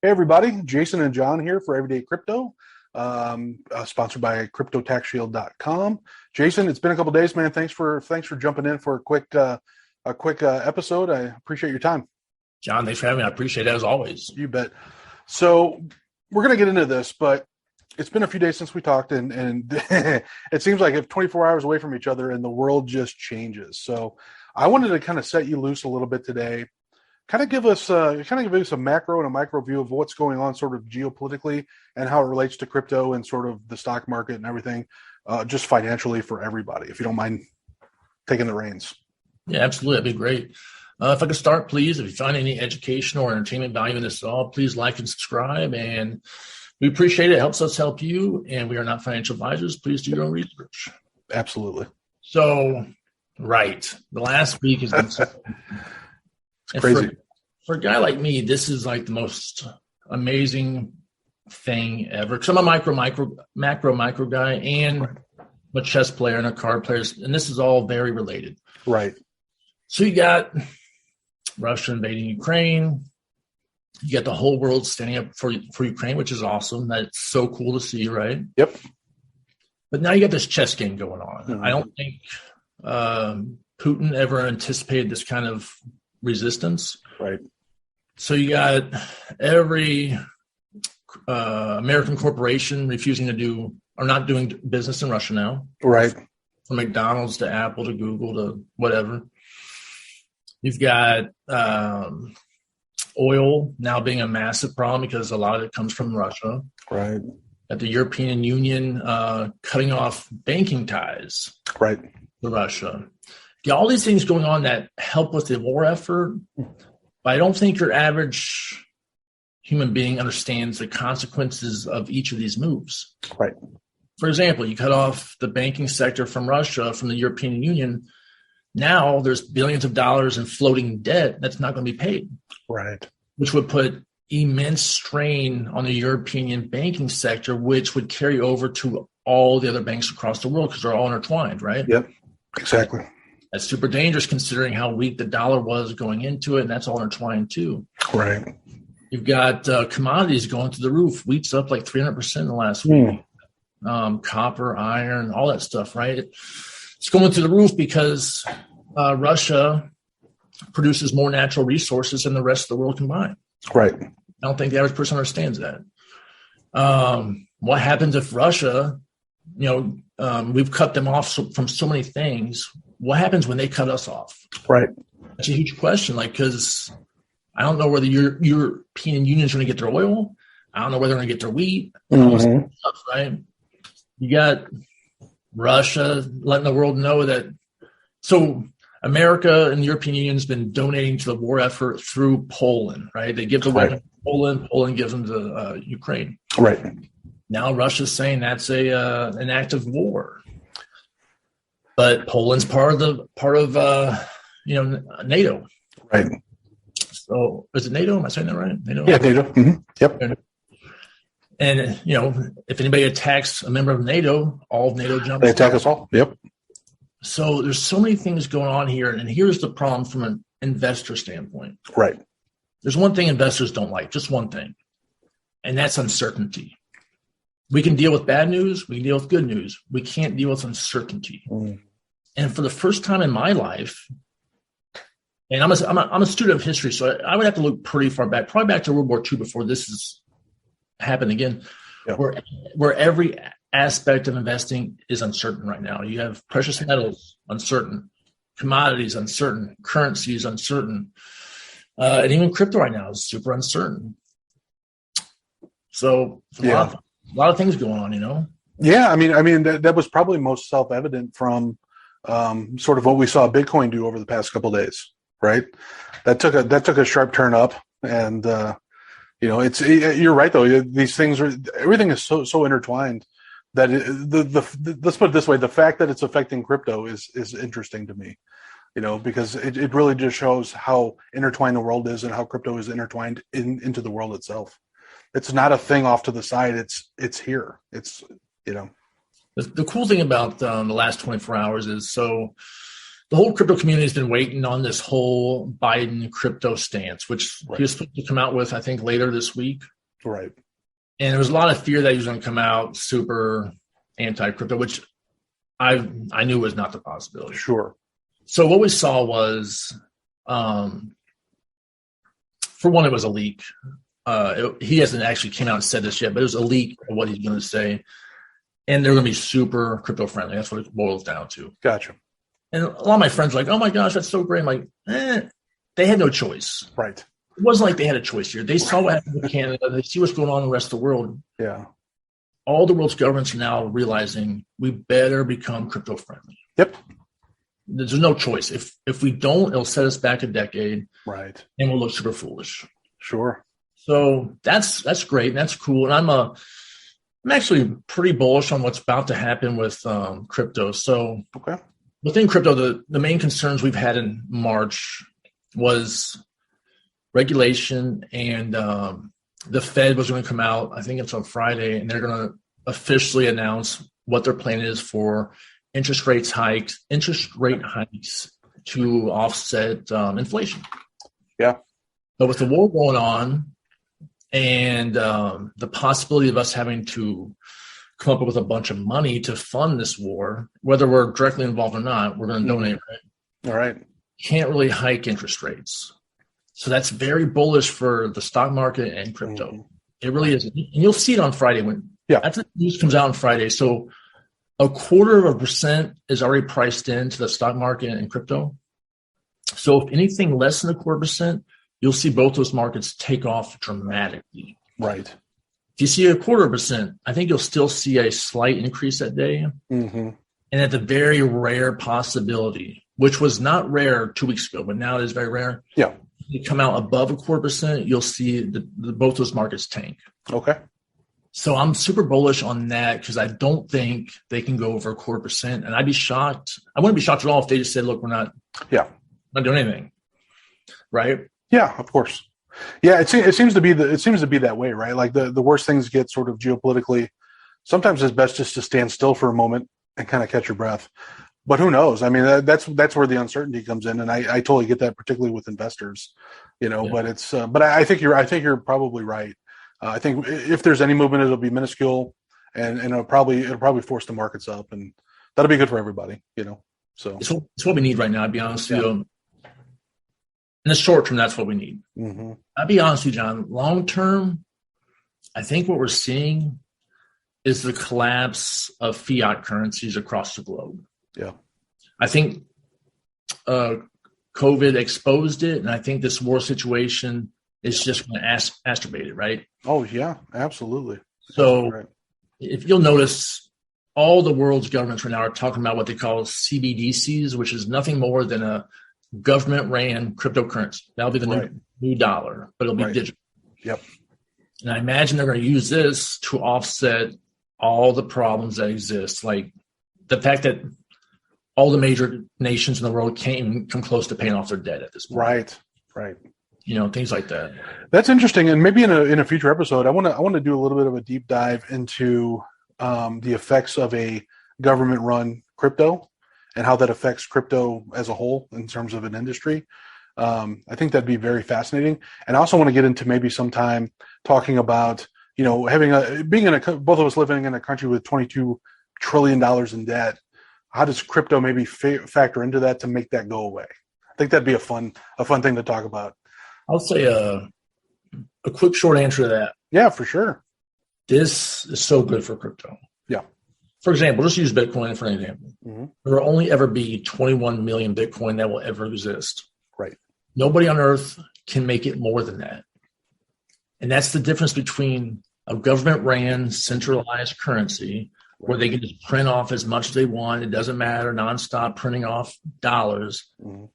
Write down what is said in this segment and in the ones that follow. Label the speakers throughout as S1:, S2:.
S1: Hey everybody, Jason and John here for Everyday Crypto, sponsored by CryptoTaxShield.com. Jason, it's been a couple days, man. Thanks for jumping in for a quick episode. I appreciate your time.
S2: John, thanks for having me. I appreciate it as always.
S1: You bet. So we're gonna get into this, but it's been a few days since we talked, and it seems like if 24 hours away from each other, and the world just changes. So I wanted to kind of set you loose a little bit today. Give us a macro and a micro view of what's going on sort of geopolitically and how it relates to crypto and sort of the stock market and everything, just financially for everybody, if you don't mind taking the reins.
S2: Yeah, absolutely. That'd be great. If I could start, please, if you find any educational or entertainment value in this at all, please like and subscribe. And we appreciate it. It helps us help you. And we are not financial advisors. Please do your own research.
S1: Absolutely.
S2: So, right. The last week has been
S1: crazy.
S2: For a guy like me, this is like the most amazing thing ever. Because I'm a macro guy, and I'm a chess player and a card player, and this is all very related.
S1: Right.
S2: So you got Russia invading Ukraine. You got the whole world standing up for Ukraine, which is awesome. That's so cool to see, right?
S1: Yep.
S2: But now you got this chess game going on.
S1: Mm-hmm.
S2: I don't think Putin ever anticipated this kind of resistance.
S1: Right.
S2: So you got every American corporation refusing to do or not doing business in Russia now.
S1: Right.
S2: From McDonald's to Apple to Google to whatever. You've got oil now being a massive problem because a lot of it comes from Russia.
S1: Right.
S2: At the European Union cutting off banking ties.
S1: Right.
S2: To Russia. You got all these things going on that help with the war effort, but I don't think your average human being understands the consequences of each of these moves.
S1: Right.
S2: For example, you cut off the banking sector from Russia, from the European Union. Now there's billions of dollars in floating debt that's not going to be paid.
S1: Right.
S2: Which would put immense strain on the European banking sector, which would carry over to all the other banks across the world because they're all intertwined, right?
S1: Yep. Exactly.
S2: That's super dangerous considering how weak the dollar was going into it, and that's all intertwined too.
S1: Right.
S2: You've got commodities going through the roof. Wheat's up like 300% in the last week. Copper, iron, all that stuff, right? It's going through the roof because Russia produces more natural resources than the rest of the world combined.
S1: Right.
S2: I don't think the average person understands that. What happens if Russia, we've cut them off from so many things. What happens when they cut us off?
S1: Right.
S2: That's a huge question. Because I don't know whether European Union is going to get their oil. I don't know whether they're going to get their wheat.
S1: Mm-hmm.
S2: Stuff, right? You got Russia letting the world know that. So America and the European Union has been donating to the war effort through Poland, right? They give the weapon to Poland. Poland gives them to Ukraine.
S1: Right.
S2: Now Russia's saying that's an act of war. But Poland's part of NATO.
S1: Right.
S2: So is it NATO? Am I saying that right? NATO?
S1: Yeah, NATO. Mm-hmm. Yep.
S2: And if anybody attacks a member of NATO, all of NATO jumps.
S1: They attack us all. Yep.
S2: So there's so many things going on here, and here's the problem from an investor standpoint.
S1: Right.
S2: There's one thing investors don't like, just one thing, and that's uncertainty. We can deal with bad news. We can deal with good news. We can't deal with uncertainty. And for the first time in my life, and I'm a student of history, so I would have to look pretty far back, probably back to World War II before this has happened again, where every aspect of investing is uncertain right now. You have precious metals uncertain, commodities uncertain, currencies uncertain, and even crypto right now is super uncertain. So a lot of things going on,
S1: Yeah, I mean that was probably most self-evident from sort of what we saw Bitcoin do over the past couple of days, right? That took a sharp turn up, and you're right though. These things everything is so intertwined that let's put it this way: the fact that it's affecting crypto is interesting to me, because it really just shows how intertwined the world is and how crypto is intertwined into the world itself. It's not a thing off to the side. It's here. It's
S2: The cool thing about the last 24 hours is, so the whole crypto community has been waiting on this whole Biden crypto stance, which he was supposed to come out with, I think, later this week.
S1: Right.
S2: And there was a lot of fear that he was going to come out super anti-crypto, which I knew was not the possibility.
S1: Sure.
S2: So what we saw was, for one, it was a leak. He hasn't actually came out and said this yet, but it was a leak of what he's going to say. And they're going to be super crypto friendly. That's what it boils down to.
S1: Gotcha.
S2: And a lot of my friends are like, oh my gosh, that's so great. I'm like, they had no choice.
S1: Right.
S2: It wasn't like they had a choice here. They saw what happened in Canada. They see what's going on in the rest of the world.
S1: Yeah.
S2: All the world's governments are now realizing we better become crypto friendly.
S1: Yep.
S2: There's no choice. If we don't, it'll set us back a decade.
S1: Right.
S2: And we'll look super foolish.
S1: Sure.
S2: So that's great. And that's cool. And I'm actually pretty bullish on what's about to happen with crypto. So
S1: okay.
S2: Within crypto, the main concerns we've had in March was regulation, and the Fed was going to come out, I think it's on Friday, and they're going to officially announce what their plan is for interest rate hikes to offset inflation.
S1: Yeah.
S2: But with the war going on and the possibility of us having to come up with a bunch of money to fund this war, whether we're directly involved or not, we're going to donate, right?
S1: All right.
S2: Can't really hike interest rates. So that's very bullish for the stock market and crypto. Mm-hmm. It really is. And you'll see it on Friday after the news comes out on Friday. So 0.25% is already priced into the stock market and crypto. So if anything less than 0.25%, you'll see both those markets take off dramatically.
S1: Right.
S2: If you see 0.25%, I think you'll still see a slight increase that day.
S1: Mm-hmm. And
S2: at the very rare possibility, which was not rare 2 weeks ago, but now it is very rare.
S1: Yeah.
S2: You come out above 0.25%, you'll see both those markets tank.
S1: Okay.
S2: So I'm super bullish on that because I don't think they can go over 0.25%. And I'd be shocked. I wouldn't be shocked at all if they just said, look, we're not doing anything. Right?
S1: Yeah, of course. Yeah, it seems to be that way, right? Like the worst things get sort of geopolitically. Sometimes it's best just to stand still for a moment and kind of catch your breath. But who knows? I mean, that's where the uncertainty comes in, and I totally get that, particularly with investors, Yeah. But it's but I think you're probably right. I think if there's any movement, it'll be minuscule, and it'll probably force the markets up, and that'll be good for everybody, So
S2: it's what we need right now. I'd be honest with you. In the short term, that's what we need.
S1: Mm-hmm.
S2: I'll be honest with you, John. Long term, I think what we're seeing is the collapse of fiat currencies across the globe.
S1: Yeah.
S2: I think COVID exposed it, and I think this war situation is just going to exacerbate it, right?
S1: Oh, yeah, absolutely.
S2: So if you'll notice, all the world's governments right now are talking about what they call CBDCs, which is nothing more than a government-ran cryptocurrency. That'll be the new dollar, but it'll be digital.
S1: Yep.
S2: And I imagine they're going to use this to offset all the problems that exist, like the fact that all the major nations in the world can't even come close to paying off their debt at this point.
S1: Right.
S2: Things like that.
S1: That's interesting, and maybe in a future episode, I want to do a little bit of a deep dive into the effects of a government-run crypto and how that affects crypto as a whole in terms of an industry. I think that'd be very fascinating, and I also want to get into maybe sometime talking about both of us living in a country with $22 trillion in debt. How does crypto maybe factor into that to make that go away? I think that'd be a fun thing to talk about.
S2: I'll say a quick short answer to that.
S1: Yeah, for sure.
S2: This is so good for crypto.
S1: Yeah.
S2: For example, just use Bitcoin for an example.
S1: Mm-hmm.
S2: There will only ever be 21 million Bitcoin that will ever exist.
S1: Right.
S2: Nobody on earth can make it more than that. And that's the difference between a government-ran centralized currency where they can just print off as much as they want. It doesn't matter, nonstop printing off dollars.
S1: Mm-hmm.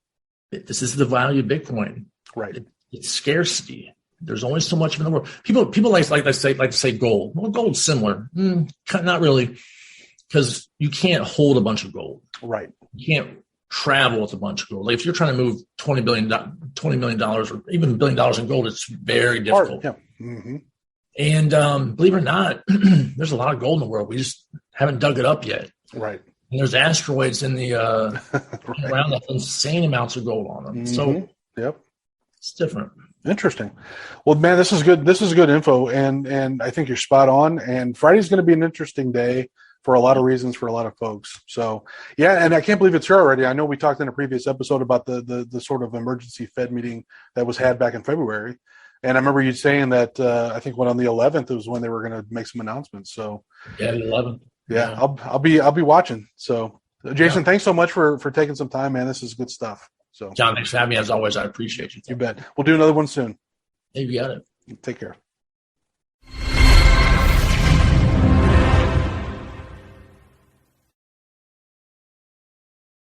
S2: This is the value of Bitcoin.
S1: Right.
S2: It's scarcity. There's only so much in the world. People like to say gold. Well, gold's similar. Not really, because you can't hold a bunch of gold.
S1: Right.
S2: You can't travel with a bunch of gold. Like if you're trying to move $20 million or even $1 billion in gold, it's very difficult.
S1: Yeah. Mm-hmm.
S2: And believe it or not, there's a lot of gold in the world. We just haven't dug it up yet.
S1: Right.
S2: And there's asteroids in the
S1: Right.
S2: around that insane amounts of gold on them. So
S1: Yep.
S2: it's different.
S1: Interesting. Well, man, this is good. This is good info, and I think you're spot on. And Friday's going to be an interesting day for a lot of reasons for a lot of folks. So, yeah, and I can't believe it's here already. I know we talked in a previous episode about the sort of emergency Fed meeting that was had back in February, and I remember you saying that I think when on the 11th was when they were going to make some announcements. So,
S2: Yeah, the 11th.
S1: yeah, I'll be watching. So, Jason, thanks so much for taking some time, man. This is good stuff. So,
S2: John, thanks for having me. As always, I appreciate you.
S1: You bet. We'll do another one soon.
S2: Hey, you got it.
S1: Take care.